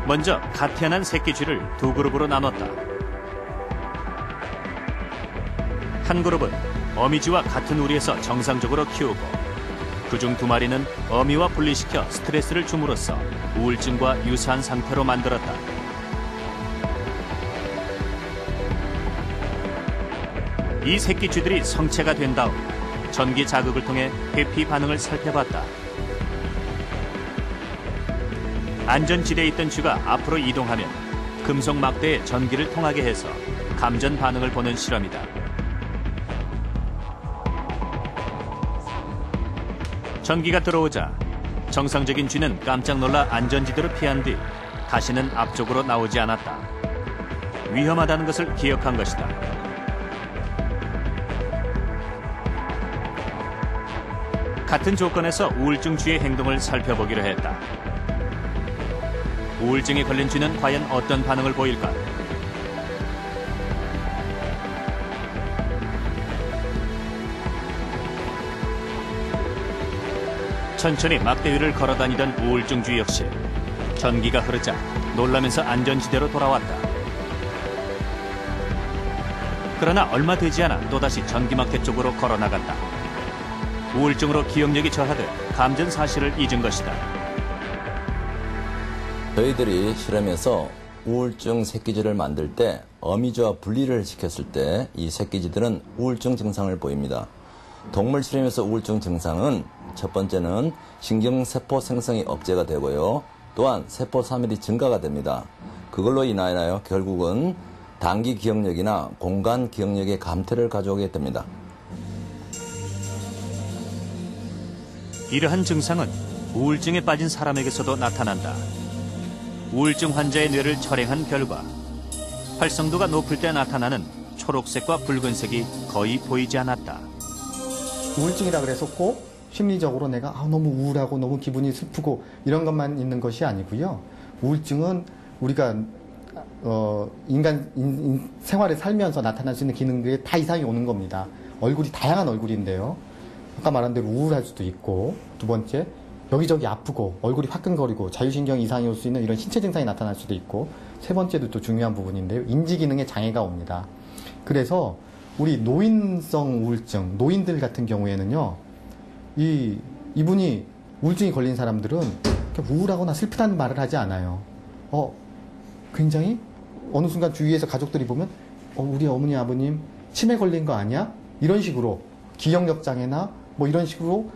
먼저 갓 태어난 새끼 쥐를 두 그룹으로 나눴다. 한 그룹은 어미쥐와 같은 우리에서 정상적으로 키우고 그중 두 마리는 어미와 분리시켜 스트레스를 줌으로써 우울증과 유사한 상태로 만들었다. 이 새끼 쥐들이 성체가 된 다음 전기 자극을 통해 회피 반응을 살펴봤다. 안전지대에 있던 쥐가 앞으로 이동하면 금속 막대에 전기를 통하게 해서 감전 반응을 보는 실험이다. 전기가 들어오자 정상적인 쥐는 깜짝 놀라 안전지대로 피한 뒤 다시는 앞쪽으로 나오지 않았다. 위험하다는 것을 기억한 것이다. 같은 조건에서 우울증 쥐의 행동을 살펴보기로 했다. 우울증에 걸린 쥐는 과연 어떤 반응을 보일까? 천천히 막대 위를 걸어다니던 우울증 쥐 역시 전기가 흐르자 놀라면서 안전지대로 돌아왔다. 그러나 얼마 되지 않아 또다시 전기막대 쪽으로 걸어나간다. 우울증으로 기억력이 저하돼 감전 사실을 잊은 것이다. 저희들이 실험에서 우울증 새끼쥐를 만들 때 어미쥐와 분리를 시켰을 때 이 새끼쥐들은 우울증 증상을 보입니다. 동물 실험에서 우울증 증상은 첫 번째는 신경세포 생성이 억제가 되고요. 또한 세포 사멸이 증가가 됩니다. 그걸로 인하여 결국은 단기 기억력이나 공간 기억력의 감퇴를 가져오게 됩니다. 이러한 증상은 우울증에 빠진 사람에게서도 나타난다. 우울증 환자의 뇌를 촬영한 결과 활성도가 높을 때 나타나는 초록색과 붉은색이 거의 보이지 않았다. 우울증이라 그래서 꼭 심리적으로 내가 너무 우울하고 너무 기분이 슬프고 이런 것만 있는 것이 아니고요. 우울증은 우리가 인간 생활에 살면서 나타날 수 있는 기능들이 다 이상이 오는 겁니다. 얼굴이 다양한 얼굴인데요. 아까 말한 대로 우울할 수도 있고, 두 번째 여기저기 아프고 얼굴이 화끈거리고 자율신경 이상이 올 수 있는 이런 신체 증상이 나타날 수도 있고, 세 번째도 또 중요한 부분인데요. 인지기능에 장애가 옵니다. 그래서 우리 노인성 우울증, 노인들 같은 경우에는요, 이분이 우울증이 걸린 사람들은 우울하거나 슬프다는 말을 하지 않아요. 굉장히 어느 순간 주위에서 가족들이 보면 우리 어머니 아버님 치매 걸린 거 아니야? 이런 식으로 기억력 장애나 뭐 이런 식으로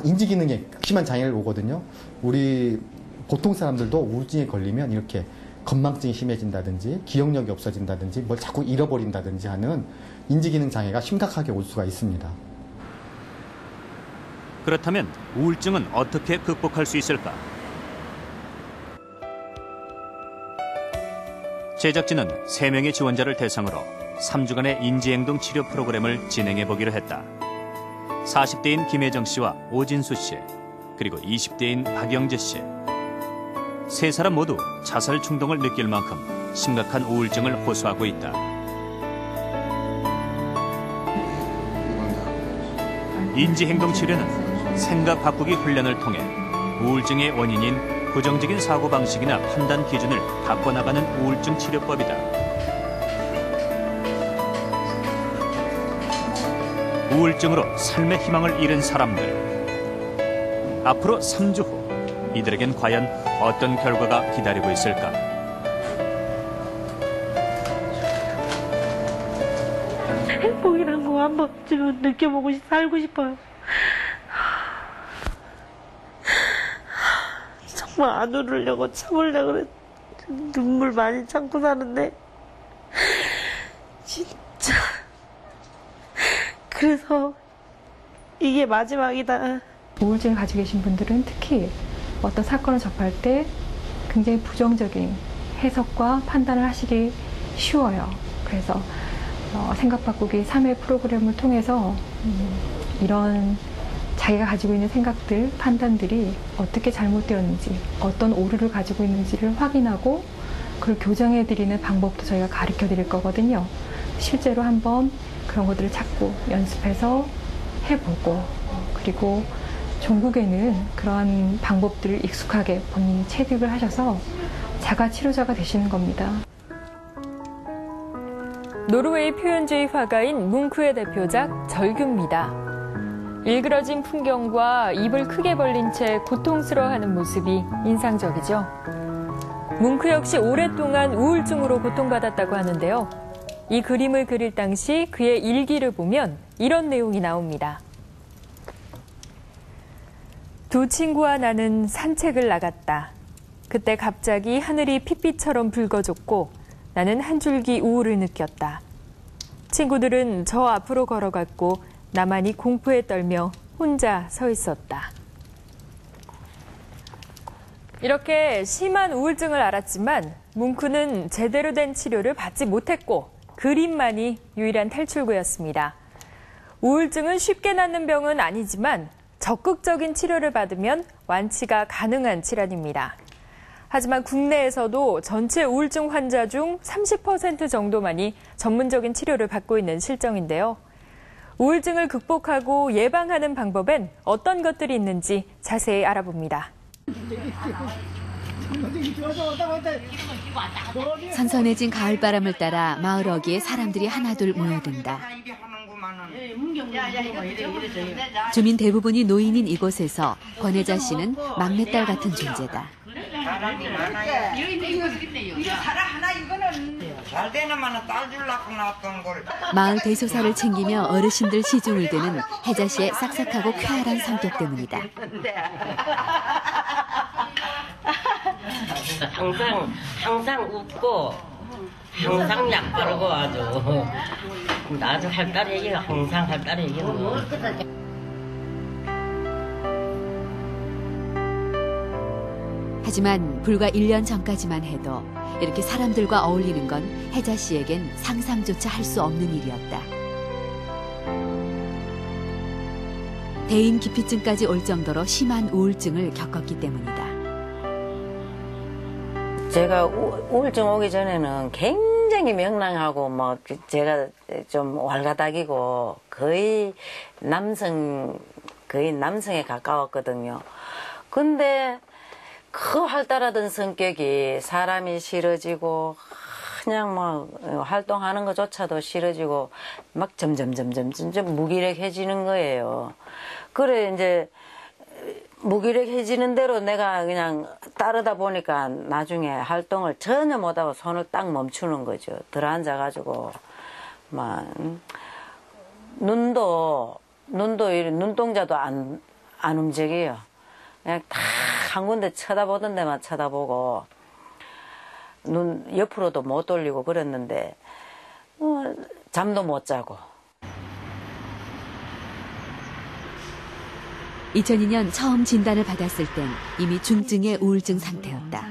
인지기능에 극심한 장애를 오거든요. 우리 보통 사람들도 우울증에 걸리면 이렇게 건망증이 심해진다든지 기억력이 없어진다든지 뭘 자꾸 잃어버린다든지 하는 인지기능 장애가 심각하게 올 수가 있습니다. 그렇다면 우울증은 어떻게 극복할 수 있을까? 제작진은 3명의 지원자를 대상으로 3주간의 인지행동 치료 프로그램을 진행해 보기로 했다. 40대인 김혜정 씨와 오진수 씨, 그리고 20대인 박영재 씨. 3사람 모두 자살 충동을 느낄 만큼 심각한 우울증을 호소하고 있다. 인지행동 치료는 생각 바꾸기 훈련을 통해 우울증의 원인인 부정적인 사고방식이나 판단 기준을 바꿔나가는 우울증 치료법이다. 우울증으로 삶의 희망을 잃은 사람들. 앞으로 3주 후 이들에겐 과연 어떤 결과가 기다리고 있을까? 행복이란 거 한 번쯤은 느껴보고 살고 싶어요. 정말 안 울으려고 참으려고 그래. 눈물 많이 참고 사는데 진짜 그래서 이게 마지막이다. 우울증을 가지고 계신 분들은 특히 어떤 사건을 접할 때 굉장히 부정적인 해석과 판단을 하시기 쉬워요. 그래서 생각 바꾸기 3회 프로그램을 통해서 이런 자기가 가지고 있는 생각들, 판단들이 어떻게 잘못되었는지, 어떤 오류를 가지고 있는지를 확인하고 그걸 교정해드리는 방법도 저희가 가르쳐드릴 거거든요. 실제로 한번 그런 것들을 찾고 연습해서 해보고, 그리고 종국에는 그런 방법들을 익숙하게 본인이 체득을 하셔서 자가 치료자가 되시는 겁니다. 노르웨이 표현주의 화가인 뭉크의 대표작 절규입니다. 일그러진 풍경과 입을 크게 벌린 채 고통스러워하는 모습이 인상적이죠. 뭉크 역시 오랫동안 우울증으로 고통받았다고 하는데요. 이 그림을 그릴 당시 그의 일기를 보면 이런 내용이 나옵니다. 두 친구와 나는 산책을 나갔다. 그때 갑자기 하늘이 핏빛처럼 붉어졌고 나는 한 줄기 우울을 느꼈다. 친구들은 저 앞으로 걸어갔고 나만이 공포에 떨며 혼자 서 있었다. 이렇게 심한 우울증을 앓았지만 뭉크는 제대로 된 치료를 받지 못했고 그림만이 유일한 탈출구였습니다. 우울증은 쉽게 낫는 병은 아니지만 적극적인 치료를 받으면 완치가 가능한 질환입니다. 하지만 국내에서도 전체 우울증 환자 중 30% 정도만이 전문적인 치료를 받고 있는 실정인데요. 우울증을 극복하고 예방하는 방법엔 어떤 것들이 있는지 자세히 알아봅니다. 선선해진 가을바람을 따라 마을 어귀에 사람들이 하나둘 모여든다. 주민 대부분이 노인인 이곳에서 권혜자 씨는 막내딸 같은 존재다. 마을 대소사를 챙기며 어르신들 시중을 드는 혜자 씨의 싹싹하고 쾌활한 성격 때문이다. 항상 웃고 항상 약 바르고 아주 할 딸 얘기가 항상 할 딸 얘기는 하지만 불과 1년 전까지만 해도 이렇게 사람들과 어울리는 건 혜자 씨에겐 상상조차 할 수 없는 일이었다. 대인 기피증까지 올 정도로 심한 우울증을 겪었기 때문이다. 제가 우울증 오기 전에는 굉장히 명랑하고 제가 좀 왈가닥이고 거의 남성에 가까웠거든요. 근데 그 활달하던 성격이 사람이 싫어지고 그냥 활동하는 것조차도 싫어지고 막 점점 무기력해지는 거예요. 그래 이제 무기력해지는 대로 내가 그냥 따르다 보니까 나중에 활동을 전혀 못하고 손을 딱 멈추는 거죠. 들어앉아가지고 눈동자도 안 움직여요. 그냥 다 한 군데 쳐다보던 데만 쳐다보고 눈 옆으로도 못 돌리고 그랬는데 잠도 못 자고. 2002년 처음 진단을 받았을 땐 이미 중증의 우울증 상태였다.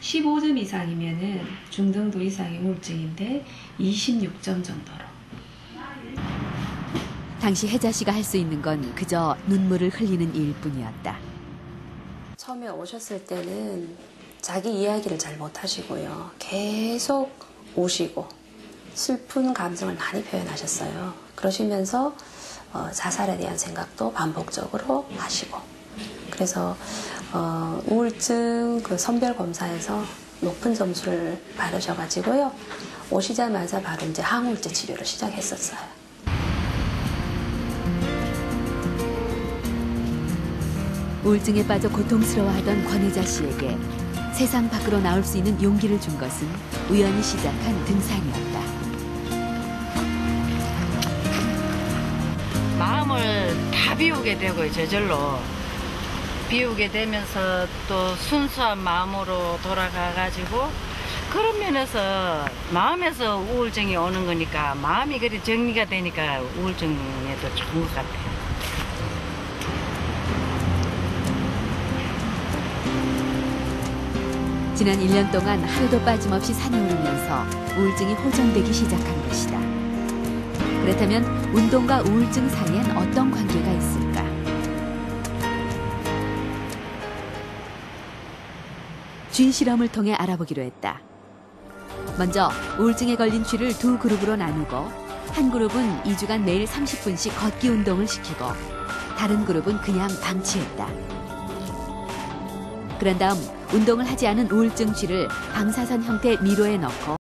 15점 이상이면은 중등도 이상의 우울증인데 26점 정도로. 당시 혜자 씨가 할 수 있는 건 그저 눈물을 흘리는 일뿐이었다. 처음에 오셨을 때는 자기 이야기를 잘 못하시고요. 계속 우시고 슬픈 감정을 많이 표현하셨어요. 그러시면서 자살에 대한 생각도 반복적으로 하시고 그래서 우울증 그 선별 검사에서 높은 점수를 받으셔가지고요. 오시자마자 바로 이제 항우울제 치료를 시작했었어요. 우울증에 빠져 고통스러워하던 권혜자 씨에게 세상 밖으로 나올 수 있는 용기를 준 것은 우연히 시작한 등산이었다. 마음을 다 비우게 되고요, 저절로. 비우게 되면서 또 순수한 마음으로 돌아가가지고 그런 면에서 마음에서 우울증이 오는 거니까 마음이 그리 정리가 되니까 우울증에도 좋은 것 같아요. 지난 1년 동안 하루도 빠짐없이 산에 오르면서 우울증이 호전되기 시작한 것이다. 그렇다면 운동과 우울증 사이엔 어떤 관계가 있을까? 쥐 실험을 통해 알아보기로 했다. 먼저 우울증에 걸린 쥐를 두 그룹으로 나누고 한 그룹은 2주간 매일 30분씩 걷기 운동을 시키고 다른 그룹은 그냥 방치했다. 그런 다음 운동을 하지 않은 우울증 쥐를 방사선 형태 미로에 넣고